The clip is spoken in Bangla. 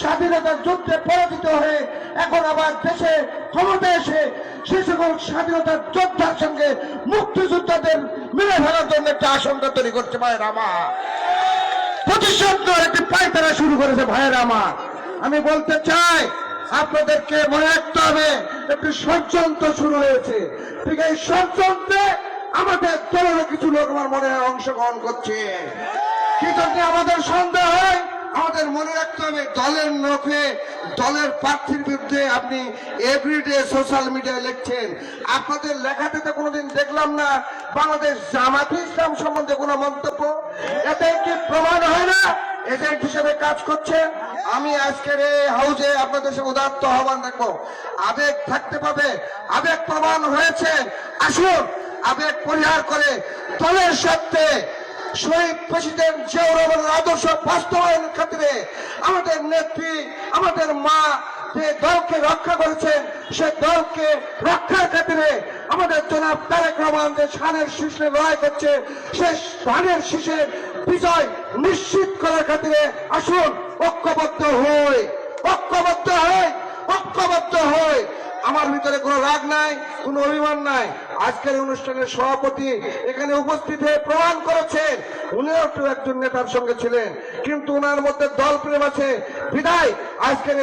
স্বাধীনতার যুদ্ধে পরাজিত হয়ে এখন আবার দেশে ক্ষমতা এসে সে সকল স্বাধীনতার যোদ্ধার সঙ্গে মুক্তিযোদ্ধাদের মিলে ফেলার জন্য একটা আশঙ্কা তৈরি করছে ভাইয়ের আমার। প্রতিশোধ একটি পায়তারা শুরু করেছে ভাইয়ের আমার। আমি বলতে চাই আপনাদেরকে মনে রাখতে হবে একটি ষড়যন্ত্র শুরু হয়েছে। ঠিক এই ষড়যন্ত্রে আমাদের দলের কিছু লোক আমার মনে হয় অংশগ্রহণ করছে। কি জন্য আমাদের সন্দেহ হয়? আমাদের মনে রাখতে হবে দলের লোকে দলের প্রার্থীর বিরুদ্ধে আপনি এভরিডে সোশ্যাল মিডিয়ায় লিখছেন। আপনাদের লেখাতে তো কোনোদিন দেখলাম না বাংলাদেশ জামাতে ইসলাম সম্বন্ধে কোনো মন্তব্য। এতে কি প্রমাণ হয় না এজেন্ট হিসেবে কাজ করছে? আমি আজকের এই হাউজে আপনাদের সাথে উদাত্ত আহ্বান রাখবো, আবেগ থাকতে পাবে, আবেগ প্রমাণ হয়েছে। আসুন আবেগ পরিহার করে দলের স্বার্থে শহীদ প্রেসিডেন্ট জিয়াউর রহমানের আদর্শ বাস্তবায়নের ক্ষেত্রে আমাদের নেত্রী, আমাদের মা যে দলকে রক্ষা করেছেন সে দলকে রক্ষার ক্ষেত্রে আমাদের জনাব তারেক রহমান যে ধানের শীষে লড়াই করছে সে ধানের শীষের বিজয় নিশ্চিত করার ক্ষেত্রে আসুন ঐক্যবদ্ধ হই, ঐক্যবদ্ধ হই, ঐক্যবদ্ধ হই। আমার ভিতরে কোনো রাগ নাই, কোনো অভিমান নাই। আজকের অনুষ্ঠানের সভাপতি এখানে উপস্থিত হয়ে প্রমাণ করেছেন উনিও একজন নেতার সঙ্গে ছিলেন, কিন্তু ওনার মধ্যে দল প্রেম আছে বিধায় আজকের